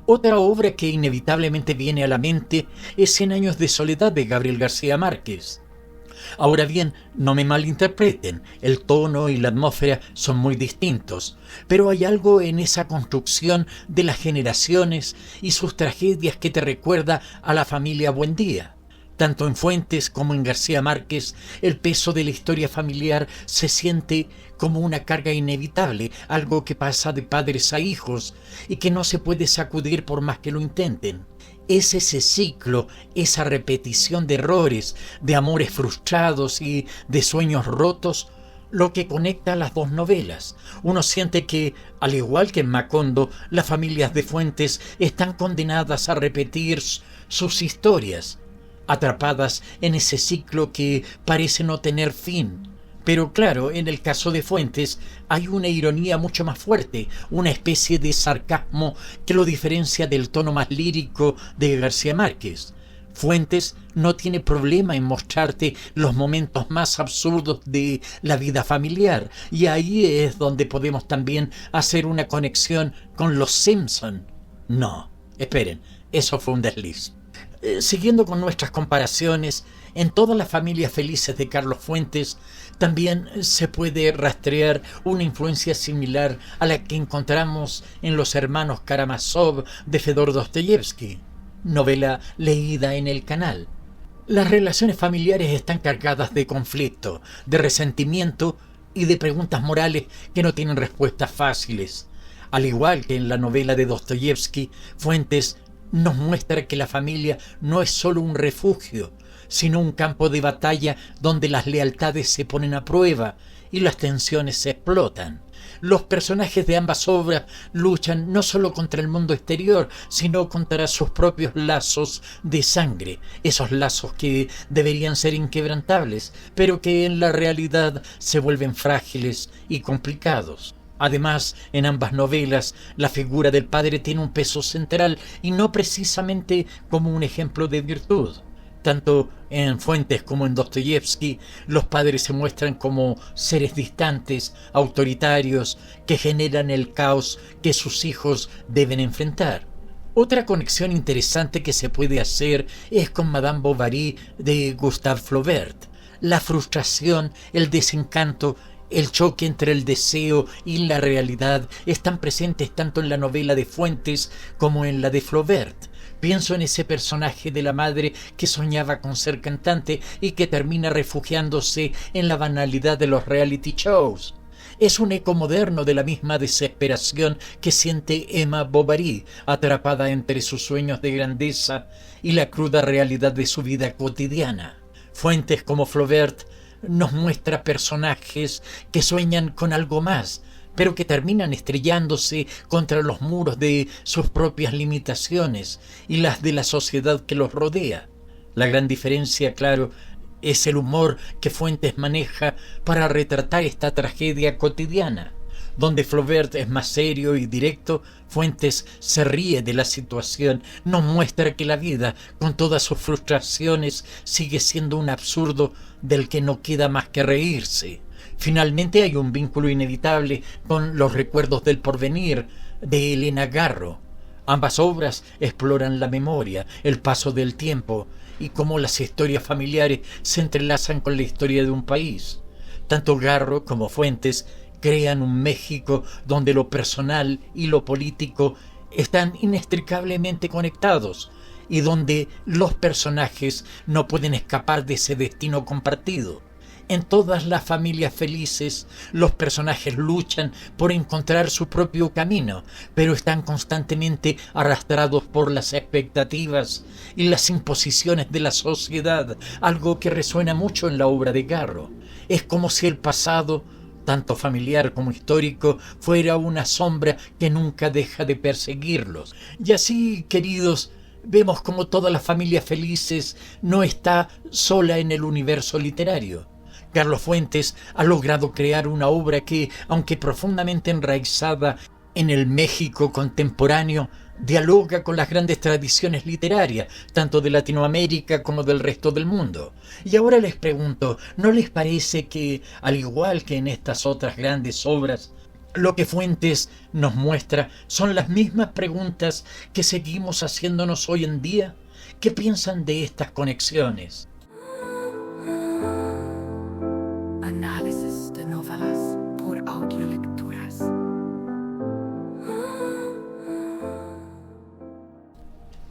Otra obra que inevitablemente viene a la mente es Cien años de soledad de Gabriel García Márquez. Ahora bien, no me malinterpreten, el tono y la atmósfera son muy distintos, pero hay algo en esa construcción de las generaciones y sus tragedias que te recuerda a la familia Buendía. Tanto en Fuentes como en García Márquez, el peso de la historia familiar se siente como una carga inevitable, algo que pasa de padres a hijos y que no se puede sacudir por más que lo intenten. Es ese ciclo, esa repetición de errores, de amores frustrados y de sueños rotos, lo que conecta las dos novelas. Uno siente que, al igual que en Macondo, las familias de Fuentes están condenadas a repetir sus historias, atrapadas en ese ciclo que parece no tener fin. Pero claro, en el caso de Fuentes hay una ironía mucho más fuerte, una especie de sarcasmo que lo diferencia del tono más lírico de García Márquez. Fuentes no tiene problema en mostrarte los momentos más absurdos de la vida familiar, y ahí es donde podemos también hacer una conexión con Los Simpson. No, esperen, eso fue un desliz. Siguiendo con nuestras comparaciones, en todas las familias felices de Carlos Fuentes también se puede rastrear una influencia similar a la que encontramos en Los hermanos Karamazov de Fedor Dostoyevsky, novela leída en el canal. Las relaciones familiares están cargadas de conflicto, de resentimiento y de preguntas morales que no tienen respuestas fáciles. Al igual que en la novela de Dostoyevsky, Fuentes nos muestra que la familia no es solo un refugio, sino un campo de batalla donde las lealtades se ponen a prueba y las tensiones se explotan. Los personajes de ambas obras luchan no solo contra el mundo exterior, sino contra sus propios lazos de sangre, esos lazos que deberían ser inquebrantables, pero que en la realidad se vuelven frágiles y complicados. Además, en ambas novelas, la figura del padre tiene un peso central y no precisamente como un ejemplo de virtud. Tanto en Fuentes como en Dostoyevsky, los padres se muestran como seres distantes, autoritarios, que generan el caos que sus hijos deben enfrentar. Otra conexión interesante que se puede hacer es con Madame Bovary de Gustave Flaubert. La frustración, el desencanto, el choque entre el deseo y la realidad están presentes tanto en la novela de Fuentes como en la de Flaubert. Pienso en ese personaje de la madre que soñaba con ser cantante y que termina refugiándose en la banalidad de los reality shows. Es un eco moderno de la misma desesperación que siente Emma Bovary, atrapada entre sus sueños de grandeza y la cruda realidad de su vida cotidiana. Fuentes como Flaubert nos muestra personajes que sueñan con algo más, pero que terminan estrellándose contra los muros de sus propias limitaciones y las de la sociedad que los rodea. La gran diferencia, claro, es el humor que Fuentes maneja para retratar esta tragedia cotidiana. Donde Flaubert es más serio y directo, Fuentes se ríe de la situación, nos muestra que la vida, con todas sus frustraciones, sigue siendo un absurdo del que no queda más que reírse. Finalmente hay un vínculo inevitable con Los recuerdos del porvenir, de Helena Garro. Ambas obras exploran la memoria, el paso del tiempo y cómo las historias familiares se entrelazan con la historia de un país. Tanto Garro como Fuentes crean un México donde lo personal y lo político están inextricablemente conectados y donde los personajes no pueden escapar de ese destino compartido. En todas las familias felices, los personajes luchan por encontrar su propio camino, pero están constantemente arrastrados por las expectativas y las imposiciones de la sociedad, algo que resuena mucho en la obra de Garro. Es como si el pasado, tanto familiar como histórico, fuera una sombra que nunca deja de perseguirlos. Y así, queridos, vemos como todas las familias felices no está sola en el universo literario. Carlos Fuentes ha logrado crear una obra que, aunque profundamente enraizada en el México contemporáneo, dialoga con las grandes tradiciones literarias, tanto de Latinoamérica como del resto del mundo. Y ahora les pregunto, ¿no les parece que, al igual que en estas otras grandes obras, lo que Fuentes nos muestra son las mismas preguntas que seguimos haciéndonos hoy en día? ¿Qué piensan de estas conexiones? Análisis de novelas por audiolecturas.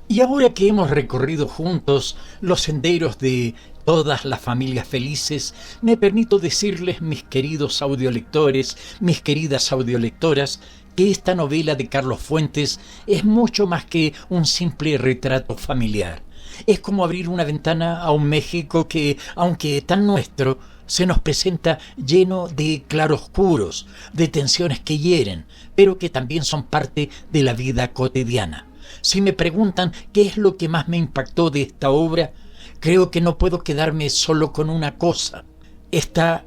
Y ahora que hemos recorrido juntos los senderos de todas las familias felices, me permito decirles, mis queridos audiolectores, mis queridas audiolectoras, que esta novela de Carlos Fuentes es mucho más que un simple retrato familiar. Es como abrir una ventana a un México que, aunque tan nuestro, se nos presenta lleno de claroscuros, de tensiones que hieren, pero que también son parte de la vida cotidiana. Si me preguntan qué es lo que más me impactó de esta obra, creo que no puedo quedarme solo con una cosa. Está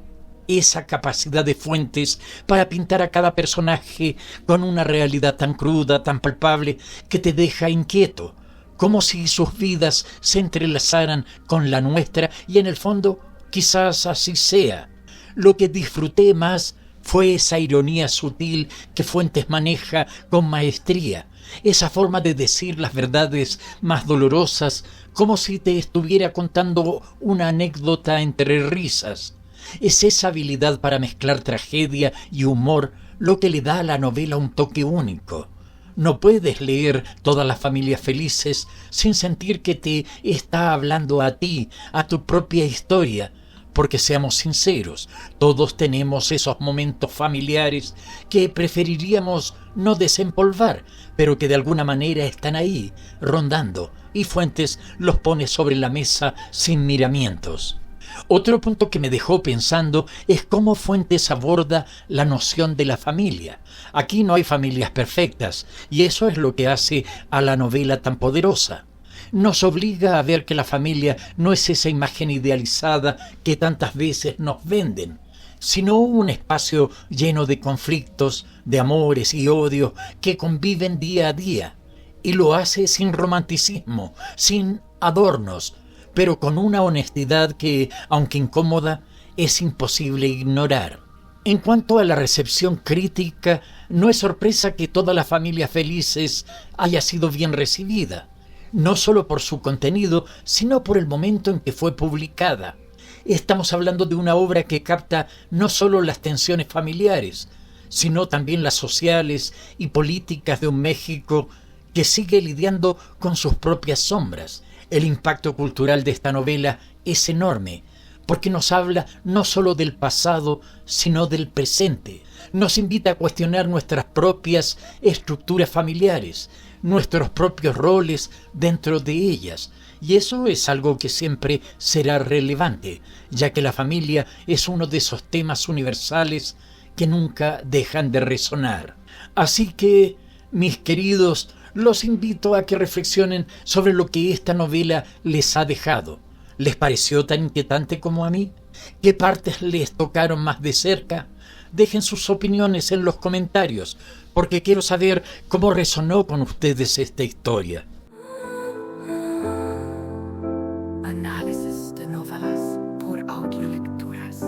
esa capacidad de Fuentes para pintar a cada personaje con una realidad tan cruda, tan palpable, que te deja inquieto, como si sus vidas se entrelazaran con la nuestra, y en el fondo quizás así sea. Lo que disfruté más fue esa ironía sutil que Fuentes maneja con maestría, esa forma de decir las verdades más dolorosas como si te estuviera contando una anécdota entre risas. Es esa habilidad para mezclar tragedia y humor lo que le da a la novela un toque único. No puedes leer Todas las familias felices sin sentir que te está hablando a ti, a tu propia historia, porque seamos sinceros, todos tenemos esos momentos familiares que preferiríamos no desempolvar, pero que de alguna manera están ahí, rondando, y Fuentes los pone sobre la mesa sin miramientos. Otro punto que me dejó pensando es cómo Fuentes aborda la noción de la familia. Aquí no hay familias perfectas, y eso es lo que hace a la novela tan poderosa. Nos obliga a ver que la familia no es esa imagen idealizada que tantas veces nos venden, sino un espacio lleno de conflictos, de amores y odios que conviven día a día. Y lo hace sin romanticismo, sin adornos, pero con una honestidad que, aunque incómoda, es imposible ignorar. En cuanto a la recepción crítica, no es sorpresa que Todas las familias felices haya sido bien recibida, no solo por su contenido, sino por el momento en que fue publicada. Estamos hablando de una obra que capta no solo las tensiones familiares, sino también las sociales y políticas de un México que sigue lidiando con sus propias sombras. El impacto cultural de esta novela es enorme, porque nos habla no solo del pasado, sino del presente. Nos invita a cuestionar nuestras propias estructuras familiares, nuestros propios roles dentro de ellas. Y eso es algo que siempre será relevante, ya que la familia es uno de esos temas universales que nunca dejan de resonar. Así que, mis queridos, los invito a que reflexionen sobre lo que esta novela les ha dejado. ¿Les pareció tan inquietante como a mí? ¿Qué partes les tocaron más de cerca? Dejen sus opiniones en los comentarios, porque quiero saber cómo resonó con ustedes esta historia. Análisis de novelas por Audiolecturas.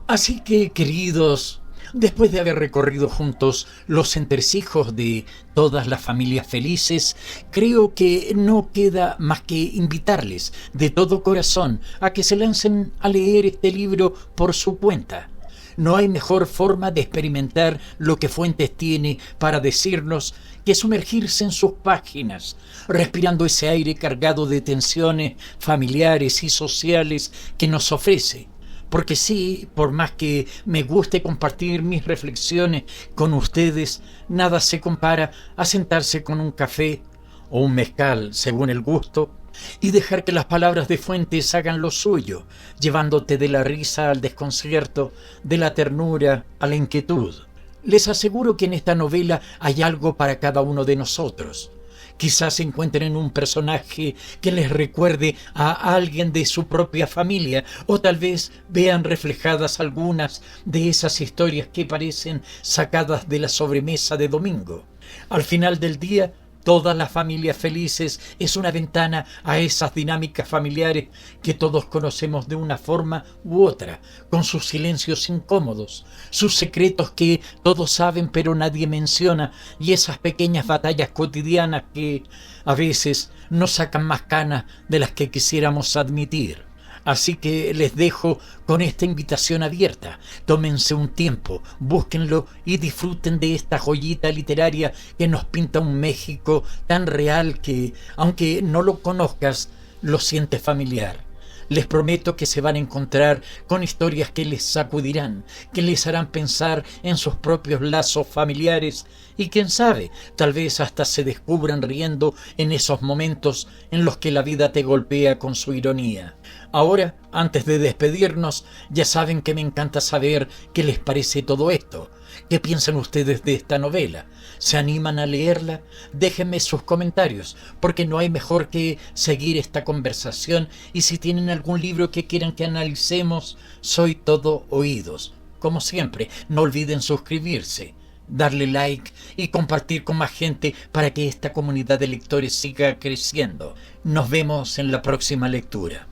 Así que, queridos, después de haber recorrido juntos los entresijos de Todas las familias felices, creo que no queda más que invitarles de todo corazón a que se lancen a leer este libro por su cuenta. No hay mejor forma de experimentar lo que Fuentes tiene para decirnos que sumergirse en sus páginas, respirando ese aire cargado de tensiones familiares y sociales que nos ofrece. Porque sí, por más que me guste compartir mis reflexiones con ustedes, nada se compara a sentarse con un café o un mezcal, según el gusto, y dejar que las palabras de Fuentes hagan lo suyo, llevándote de la risa al desconcierto, de la ternura a la inquietud. Les aseguro que en esta novela hay algo para cada uno de nosotros. Quizás encuentren un personaje que les recuerde a alguien de su propia familia, o tal vez vean reflejadas algunas de esas historias que parecen sacadas de la sobremesa de domingo. Al final del día, Todas las familias felices es una ventana a esas dinámicas familiares que todos conocemos de una forma u otra, con sus silencios incómodos, sus secretos que todos saben pero nadie menciona, y esas pequeñas batallas cotidianas que a veces nos sacan más canas de las que quisiéramos admitir. Así que les dejo con esta invitación abierta. Tómense un tiempo, búsquenlo y disfruten de esta joyita literaria que nos pinta un México tan real que, aunque no lo conozcas, lo sientes familiar. Les prometo que se van a encontrar con historias que les sacudirán, que les harán pensar en sus propios lazos familiares y quién sabe, tal vez hasta se descubran riendo en esos momentos en los que la vida te golpea con su ironía. Ahora, antes de despedirnos, ya saben que me encanta saber qué les parece todo esto. ¿Qué piensan ustedes de esta novela? ¿Se animan a leerla? Déjenme sus comentarios, porque no hay mejor que seguir esta conversación, y si tienen algún libro que quieran que analicemos, soy todo oídos. Como siempre, no olviden suscribirse, darle like y compartir con más gente para que esta comunidad de lectores siga creciendo. Nos vemos en la próxima lectura.